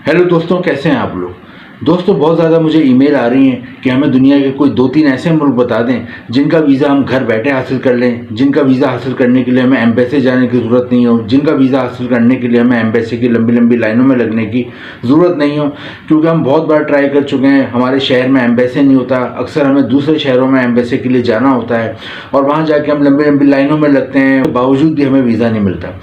Hello दोस्तों, कैसे हैं आप लोग। दोस्तों, बहुत ज़्यादा मुझे ईमेल आ रही हैं कि हमें दुनिया के कोई 2-3 ऐसे मुल्क बता दें जिनका वीज़ा हम घर बैठे हासिल कर लें, जिनका वीज़ा हासिल करने के लिए हमें एम्बेसी जाने की ज़रूरत नहीं हो, जिनका वीज़ा हासिल करने के लिए हमें एम्बेसी की लंबी लंबी लाइनों में लगने की ज़रूरत नहीं हो। क्योंकि हम बहुत बार ट्राई कर चुके हैं, हमारे शहर में एम्बेसी नहीं होता, अक्सर हमें दूसरे शहरों में एम्बेसी के लिए जाना होता है और वहाँ जाके हम लंबी लंबी लाइनों में लगते हैं, बावजूद भी हमें वीज़ा नहीं मिलता।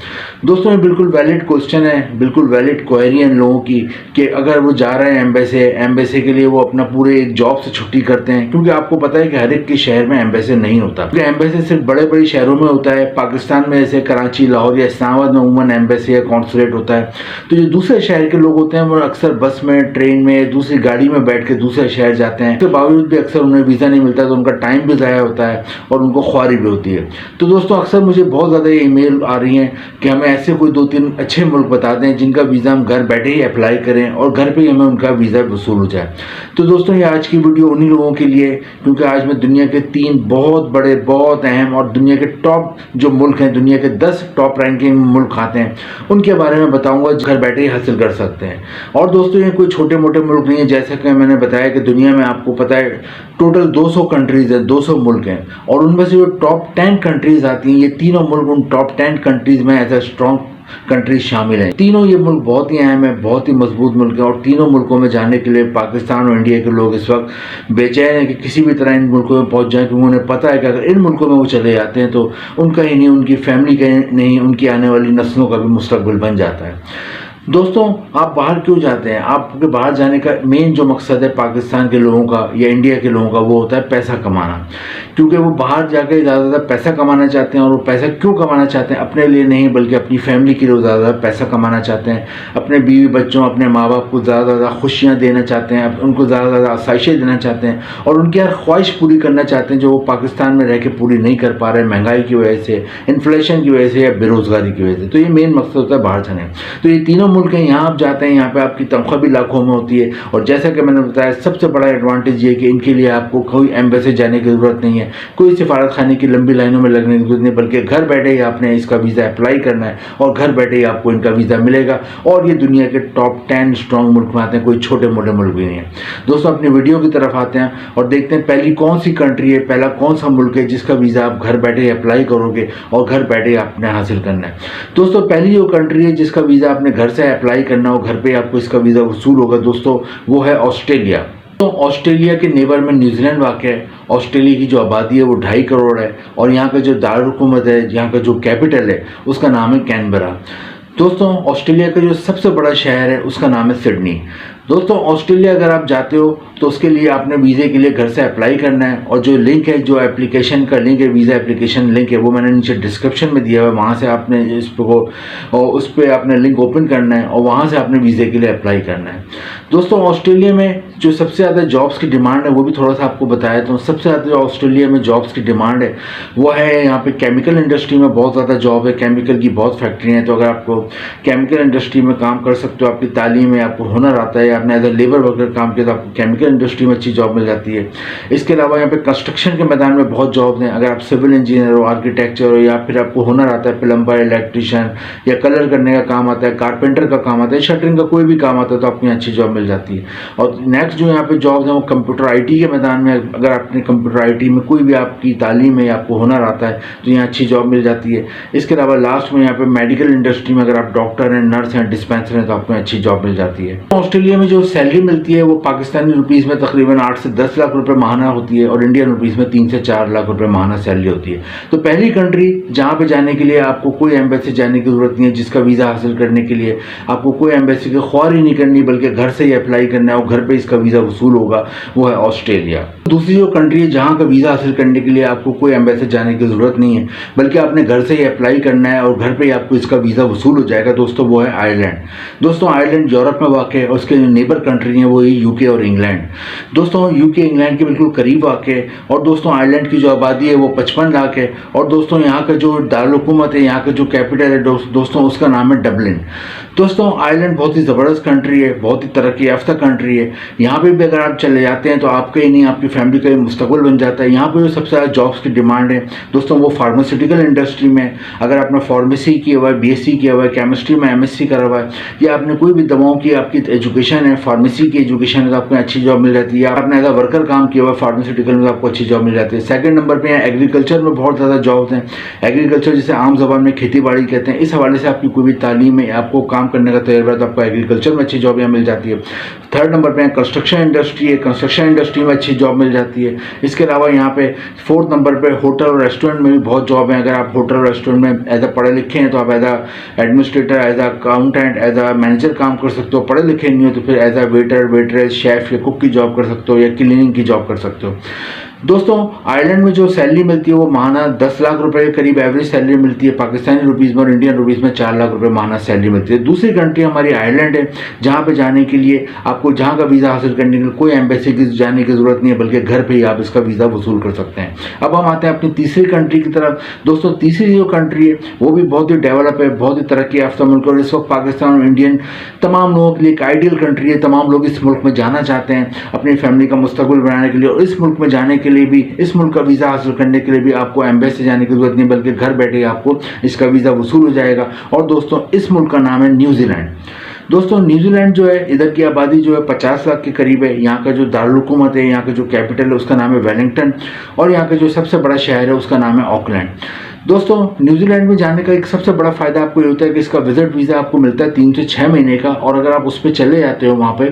दोस्तों, ये बिल्कुल वैलिड क्वेश्चन है, बिल्कुल वैलिड क्वेरी है इन लोगों की कि अगर वो जा रहे हैं एम्बेसी के लिए वो अपना पूरे एक जॉब से छुट्टी करते हैं। क्योंकि आपको पता है कि हर एक के शहर में एम्बेसी नहीं होता, क्योंकि एम्बेसी सिर्फ बड़े बड़े शहरों में होता है। पाकिस्तान में जैसे कराची, लाहौर या इस्लामाबाद में उमूमन एम्बेसी या कॉन्सुलेट होता है। तो जो दूसरे शहर के लोग होते हैं वो अक्सर बस में, ट्रेन में, दूसरी गाड़ी में बैठ के दूसरे शहर जाते हैं। उसके बावजूद भी अक्सर उन्हें वीज़ा नहीं मिलता, तो उनका टाइम भी ज़ाया होता है और उनको ख्वारी भी होती है। तो दोस्तों, अक्सर मुझे बहुत ज़्यादा ये ईमेल आ रही हैं कि हमें ऐसे कोई 2-3 अच्छे मुल्क बता दें जिनका वीज़ा हम घर बैठे ही अप्लाई करें और घर पे ही हमें उनका वीज़ा वसूल हो जाए। तो दोस्तों, ये आज की वीडियो उन्हीं लोगों के लिए, क्योंकि आज मैं दुनिया के 3 बहुत बड़े, बहुत अहम और दुनिया के टॉप जो मुल्क हैं, दुनिया के 10 टॉप रैंकिंग मुल्क आते हैं, उनके बारे में बताऊंगा जो घर बैठे ही हासिल कर सकते हैं। और दोस्तों, ये कोई छोटे मोटे मुल्क नहीं है। जैसा कि मैंने बताया कि दुनिया में आपको पता है टोटल 200 कंट्रीज़ हैं, 200 मुल्क हैं और उनमें से जो टॉप 10 कंट्रीज़ आती हैं, ये तीनों मुल्क उन टॉप 10 कंट्रीज़ में एज ए स्ट्रॉन्ग कंट्रीज शामिल हैं। तीनों ये मुल्क बहुत ही अहम है, बहुत ही मजबूत मुल्क है और तीनों मुल्कों में जाने के लिए पाकिस्तान और इंडिया के लोग इस वक्त बेचैन हैं कि किसी भी तरह इन मुल्कों में पहुंच जाएं, क्योंकि उन्हें पता है कि अगर इन मुल्कों में वो चले जाते हैं तो उनका ही नहीं, उनकी फैमिली का नहीं, उनकी आने वाली नस्लों का भी मुस्तकबिल बन जाता है। दोस्तों, आप बाहर क्यों जाते हैं? आपके बाहर जाने का मेन जो मकसद है पाकिस्तान के लोगों का या इंडिया के लोगों का, वो होता है पैसा कमाना। क्योंकि वो बाहर जाकर ज़्यादा पैसा कमाना चाहते हैं और वो पैसा क्यों कमाना चाहते हैं? अपने लिए नहीं, बल्कि अपनी फैमिली के लिए ज़्यादा पैसा कमाना चाहते हैं। अपने बीवी बच्चों, अपने माँ बाप को ज़्यादा खुशियाँ देना चाहते हैं, उनको ज़्यादा आसाइशें देना चाहते हैं और उनकी हर ख्वाहिश पूरी करना चाहते हैं जो वो पाकिस्तान में रह के पूरी नहीं कर पा रहे, महंगाई की वजह से, इन्फ्लेशन की वजह से या बेरोज़गारी की वजह से। तो ये मेन मकसद होता है बाहर जाने। तो ये तीनों मुल्क हैं, यहाँ आप जाते हैं, यहाँ पे आपकी तनख्वाह भी लाखों में होती है और जैसा कि मैंने बताया, सबसे बड़ा एडवांटेज ये है कि इनके लिए आपको कोई एम्बेसी जाने की ज़रूरत नहीं है, कोई सिफारत खाने की लंबी लाइनों में लगने की जरूरत नहीं, बल्कि घर बैठे ही आपने इसका वीज़ा अप्लाई करना है और घर बैठे ही आपको इनका वीज़ा मिलेगा। और ये दुनिया के टॉप 10 स्ट्रॉन्ग मुल्क में आते हैं, कोई छोटे मोटे मुल्क भी नहीं है। दोस्तों, अपनी वीडियो की तरफ आते हैं और देखते हैं पहली कौन सी कंट्री है, पहला कौन सा मुल्क है जिसका वीज़ा आप घर बैठे ही अप्लाई करोगे और घर बैठे ही आपने हासिल करना है। दोस्तों, पहली जो कंट्री है जिसका वीज़ा आपने घर से अप्लाई करना हो, घर पे आपको इसका वीज़ा वसूल होगा दोस्तों, वो है ऑस्ट्रेलिया। तो ऑस्ट्रेलिया के नेबर में न्यूजीलैंड वाक़ है। ऑस्ट्रेलिया की जो आबादी है वो 2.5 करोड़ है और यहाँ का जो दारुल-हुकूमत है, यहाँ का जो कैपिटल है, उसका नाम है कैनबरा। दोस्तों, ऑस्ट्रेलिया का जो सबसे बड़ा शहर है उसका नाम है सिडनी। दोस्तों, ऑस्ट्रेलिया अगर आप जाते हो तो उसके लिए आपने वीज़े के लिए घर से अप्लाई करना है और जो लिंक है, जो एप्लीकेशन का लिंक है, वीज़ा एप्लीकेशन लिंक है, वो मैंने नीचे डिस्क्रिप्शन में दिया हुआ है। वहाँ से आपने उस पर आपने लिंक ओपन करना है और वहाँ से आपने वीज़े के लिए अप्लाई करना है। दोस्तों, ऑस्ट्रेलिया में जो सबसे ज़्यादा जॉब्स की डिमांड है वो भी थोड़ा सा आपको बताया। तो सबसे ज़्यादा जो ऑस्ट्रेलिया में जॉब्स की डिमांड है वो है यहाँ पे केमिकल इंडस्ट्री में बहुत ज़्यादा जॉब है, केमिकल की बहुत फैक्ट्री हैं। तो अगर आपको केमिकल इंडस्ट्री में काम कर सकते हो, आपकी तालीम है, आपको हुनर आता है, आपने एज ए लेबर वर्कर काम किया, तो आपको केमिकल इंडस्ट्री में अच्छी जॉब मिल जाती है। इसके अलावा यहाँ पे कंस्ट्रक्शन के मैदान में बहुत जॉब्स हैं। अगर आप सिविल इंजीनियर हो, आर्किटेक्चर हो, या फिर आपको हुनर आता है, प्लम्बर, इलेक्ट्रीशियन या कलर करने का काम आता है, कारपेंटर का काम आता है, शटरिंग का कोई भी काम आता है, तो आपको यहाँ अच्छी जॉब मिल जाती है। और नेक्स्ट जो यहाँ पे जॉब्स हैं वो कंप्यूटर आईटी के मैदान में। अगर आपने कंप्यूटर आईटी में कोई भी आपकी तालीम है या आपको हुनर आता है तो यहाँ अच्छी जॉब मिल जाती है। इसके अलावा लास्ट में यहाँ पे मेडिकल इंडस्ट्री में अगर आप डॉक्टर हैं, नर्स हैं, डिस्पेंसर हैं, तो आपको अच्छी जॉब मिल जाती है। ऑस्ट्रेलिया में जो सैलरी मिलती है वो पाकिस्तानी रुपीज़ में तकरीबन 8 से 10 लाख रुपए माहाना होती है और इंडियन रुपीज़ में 3 से 4 लाख रुपए माहाना सैलरी होती है। तो पहली कंट्री जहाँ पे जाने के लिए आपको कोई एम्बेसी जाने की जरूरत नहीं है, जिसका वीज़ा हासिल करने के लिए आपको कोई एम्बेसी की ख्वारी नहीं करनी, बल्कि घर से ही अप्लाई करना है और घर पे इसका वीज़ा वसूल होगा, वो है ऑस्ट्रेलिया। दूसरी जो कंट्री है जहाँ का वीज़ा हासिल करने के लिए आपको कोई एम्बेसी जाने की ज़रूरत नहीं है, बल्कि आपने घर से ही अप्लाई करना है और घर पे ही आपको इसका वीज़ा वसूल हो जाएगा दोस्तों, वो है आयरलैंड। दोस्तों, आयरलैंड यूरोप में वाक़ है और उसके जो नेबर कंट्री हैं वो ही यूके और इंग्लैंड। दोस्तों, यूके इंग्लैंड के बिल्कुल करीब वाक़ है और दोस्तों आयरलैंड की जो आबादी है वो 55 लाख है और दोस्तों यहाँ का जो दारुल हुकूमत है, यहाँ का जो कैपिटल है दोस्तों, उसका नाम है डबलिन। दोस्तों, आयरलैंड बहुत ही ज़बरदस्त कंट्री है, बहुत ही तरक्की याफ्ता कंट्री है। यहाँ पे भी अगर आप चले जाते हैं तो आपका ही नहीं, आपकी फैमिली का ही मुस्तकबिल बन जाता है। यहाँ पे जो सबसे ज़्यादा जॉब्स की डिमांड है दोस्तों वो फार्मास्यूटिकल इंडस्ट्री में। अगर आपने फार्मेसी किया हुआ है, बीएससी किया हुआ है, केमिस्ट्री में MSc करा हुआ है, या आपने कोई भी दवाओं की आपकी एजुकेशन है, फार्मेसी की एजुकेशन है, तो आपको अच्छी जॉब मिल जाती है। या आपने एज अ वर्कर काम किया हुआ फार्मास्यूटिकल में, तो आपको अच्छी जॉब मिल जाती है। सेकंड नंबर पे है एग्रीकल्चर में बहुत ज़्यादा जॉब्स हैं। एग्रीकल्चर जिसे आम जबान में खेती बाड़ी कहते हैं, इस हवाले से आपकी कोई भी तालीम है, आपको काम करने का तजुर्बा है, तो आपको एग्रीकल्चर में अच्छी जॉब यहाँ मिल जाती है। थर्ड नंबर पे कंस्ट्रक्शन इंडस्ट्री है, कंस्ट्रक्शन इंडस्ट्री में अच्छी जॉब मिल जाती है। इसके अलावा यहाँ पे फोर्थ नंबर पे होटल और रेस्टोरेंट में भी बहुत जॉब है। अगर आप होटल और रेस्टोरेंट में एज अ पढ़े लिखे हैं तो आप as a administrator, as a accountant, as a manager काम कर सकते हो। पढ़े लिखे नहीं हो तो फिर as a waiter, waitress, chef या कुक की जॉब कर सकते हो, या क्लीनिंग की जॉब कर सकते हो। दोस्तों आयरलैंड में जो सैलरी मिलती है वो माहाना 10 लाख रुपए के करीब एवरेज सैलरी मिलती है पाकिस्तानी रुपीज़ में, और इंडियन रुपीज़ में 4 लाख रुपए माहाना सैलरी मिलती है। दूसरी कंट्री हमारी आयरलैंड है, जहाँ पे जाने के लिए आपको जहाँ का वीज़ा हासिल करने के लिए कोई एम्बेसी की जाने की ज़रूरत नहीं है, बल्कि घर पर ही आप इसका वीज़ा वसूल कर सकते हैं। अब हम आते हैं अपनी तीसरी कंट्री की तरफ। दोस्तों तीसरी जो कंट्री है वो भी बहुत ही डेवलप है, बहुत ही तरक्की याफ्ता मुल्क है, और इस वक्त पाकिस्तान और इंडियन तमाम लोगों के लिए एक आइडियल कंट्री है। तमाम लोग इस मुल्क में जाना चाहते हैं अपनी फैमिली का मुस्तकबिल बनाने के लिए, और इस मुल्क में जाने के लिए भी, इस मुल्क का वीज़ा हासिल करने के लिए भी आपको एम्बेसी जाने की जरूरत नहीं, बल्कि घर बैठे आपको इसका वीज़ा वसूल हो जाएगा। और दोस्तों इस मुल्क का नाम है न्यूजीलैंड। दोस्तों न्यूजीलैंड जो है, इधर की आबादी जो है 50 लाख के करीब है। यहाँ का जो दारुल हुकूमत है, यहाँ का जो कैपिटल है उसका नाम है वेलिंगटन, और यहाँ का जो सबसे बड़ा शहर है उसका नाम है ऑकलैंड। दोस्तों न्यूजीलैंड में जाने का एक सबसे बड़ा फ़ायदा आपको ये होता है कि इसका विजिट वीज़ा आपको मिलता है 3 से 6 महीने का, और अगर आप उस पर चले जाते हो वहाँ पे,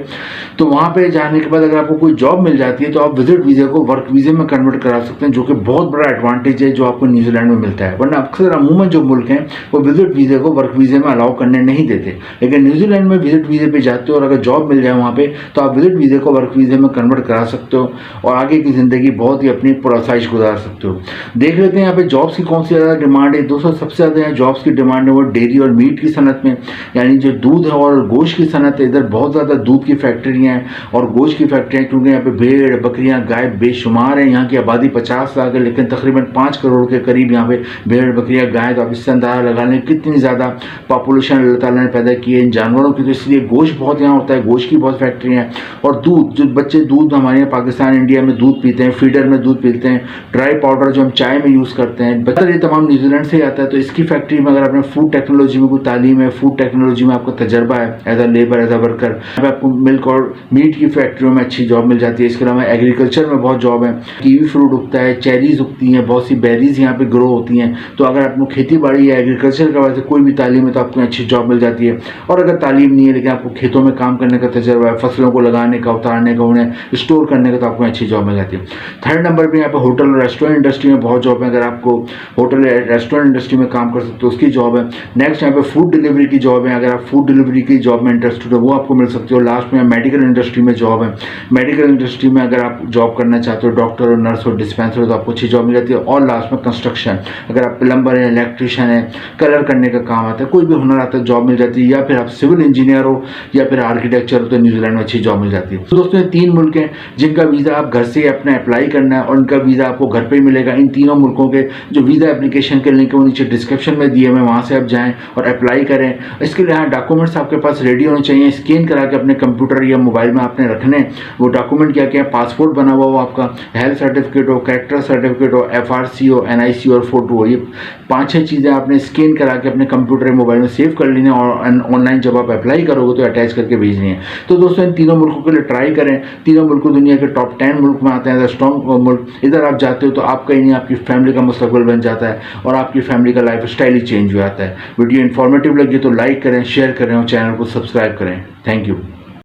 तो वहाँ पे जाने के बाद अगर आपको कोई जॉब मिल जाती है तो आप विजिट वीज़ा को वर्क वीज़े में कन्वर्ट करा सकते हैं, जो कि बहुत बड़ा एडवांटेज है जो आपको न्यूजीलैंड में मिलता है। वरना अक्सर अमूमन जो मुल्क हैं वो विजिट वीज़े को वर्क वीज़े में अलाउ करने नहीं देते, लेकिन न्यूजीलैंड में विजिट वीज़े पे जाते हो और अगर जॉब मिल जाए वहाँ पे तो आप विजिट वीज़े को वर्क वीज़े में कन्वर्ट करा सकते हो, और आगे की ज़िंदगी बहुत ही अपनी पुरसाइश गुजार सकते हो। देख लेते हैं यहाँ पे जॉब्स की कौन सी ज़्यादा डिमांड है। सबसे ज़्यादा यहाँ जॉब्स की डिमांड है वो डेयरी और मीट की सनत में, यानी जो दूध है और गोश्त की सनत है। इधर बहुत ज़्यादा दूध की फैक्ट्रियाँ हैं और गोश्त की फैक्ट्रियाँ, क्योंकि यहाँ पे भेड़ बकरियाँ गाय बेशुमार हैं। यहाँ की आबादी 50 लाख है, लेकिन तकरीबन 5 करोड़ के करीब यहाँ पे भेड़ बकरियाँ गाय, तो आप इससे अंदाजा लगा लें कितनी ज़्यादा पॉपुलेशन अल्लाह ताला ने पैदा की है इन जानवरों की। तो इसलिए गोश्त बहुत यहाँ होता है, गोश्त की बहुत फैक्ट्रियाँ हैं। और दूध, जो बच्चे दूध हमारे यहाँ पाकिस्तान इंडिया में दूध पीते हैं, फीडर में दूध पीते हैं, ड्राई पाउडर जो हम चाय में यूज़ करते हैं, बच्चे ये तमाम न्यूजीलैंड से आता है। तो इसकी फैक्ट्री में अगर आपने फूड टेक्नोलॉजी में कोई तालीम है, फूड टेक्नोलॉजी में आपको तजर्बा है as a labour, as a worker, आपको मिल्क और मीट की फैक्ट्रियों में अच्छी जॉब मिल जाती है। इसके अलावा एग्रीकल्चर में बहुत जॉब है, कीवी फ्रूट उगता है, चेरीज उगती हैं, बहुत सी बेरीज यहाँ पे ग्रो होती हैं। तो अगर आपको खेती बाड़ी या एग्रीकल्चर का वजह कोई भी तालीम है तो आपको अच्छी जॉब मिल जाती है। और अगर तालीम नहीं है लेकिन आपको खेतों में काम करने का तजर्बा है, फसलों को लगाने का, उतारने का, उन्हें स्टोर करने का, तो आपको अच्छी जॉब मिल जाती है। थर्ड नंबर पर यहाँ पे होटल और रेस्टोरेंट इंडस्ट्री में बहुत जॉब है। अगर आपको होटल या रेस्टोरेंट इंडस्ट्री में काम कर सकते हो उसकी जॉब है। नेक्स्ट यहाँ पे फूड डिलीवरी की जॉब है, अगर आप फूड डिलीवरी की जॉब में इंटरेस्टेड हो वो आपको मिल सकती हो। लास्ट में मेडिकल इंडस्ट्री में जॉब है, मेडिकल इंडस्ट्री में अगर आप जॉब करना चाहते हो, डॉक्टर और नर्स और डिस्पेंसर, तो आपको अच्छी जॉब मिल जाती है। और लास्ट में कंस्ट्रक्शन, अगर आप प्लम्बर है, इलेक्ट्रिशियन है, कलर करने का काम आता है, कोई भी हुनर आता है, जॉब मिल जाती है। या फिर आप सिविल इंजीनियर हो या फिर आर्किटेक्चर हो तो न्यूजीलैंड में अच्छी जॉब मिल जाती है। तो दोस्तों ये 3 मुल्क हैं जिनका वीज़ा आप घर से अपना अप्लाई करना है और उनका वीज़ा आपको घर पर ही मिलेगा। इन तीनों मुल्कों के जो वीज़ा एप्लीकेशन के लिंक है वो नीचे डिस्क्रिप्शन में दिए हुए, वहाँ से आप जाएँ और अप्लाई करें। इसके लिए यहाँ डॉक्यूमेंट्स आपके पास रेडी होने चाहिए, स्कैन करा के अपने कंप्यूटर या मोबाइल में आपने रखने। वो डॉक्यूमेंट क्या क्या है, पासपोर्ट बना हुआ हो आपका, हेल्थ सर्टिफिकेट हो, कैरेक्टर सर्टिफिकेट हो, FRC हो, NIC और फोटो हो। ये 5-6 चीज़ें आपने स्कैन करा के अपने कंप्यूटर या मोबाइल में सेव कर लेनी है और ऑनलाइन जब आप अप्लाई करोगे तो अटैच करके भेजनी है। तो दोस्तों इन तीनों मुल्कों के लिए ट्राई करें। तीनों मुल्क दुनिया के टॉप 10 मुल्क में आते हैं, स्ट्रॉन्ग मुल्क। इधर आप जाते हो तो आपका ही नहीं आपकी फैमिली का मुस्तकबिल बन जाता है और आपकी फैमिली का लाइफ स्टाइल ही चेंज हो जाता है। वीडियो इन्फॉर्मेटिव लगी तो लाइक करें, शेयर करें और चैनल को सब्सक्राइब करें। Thank you.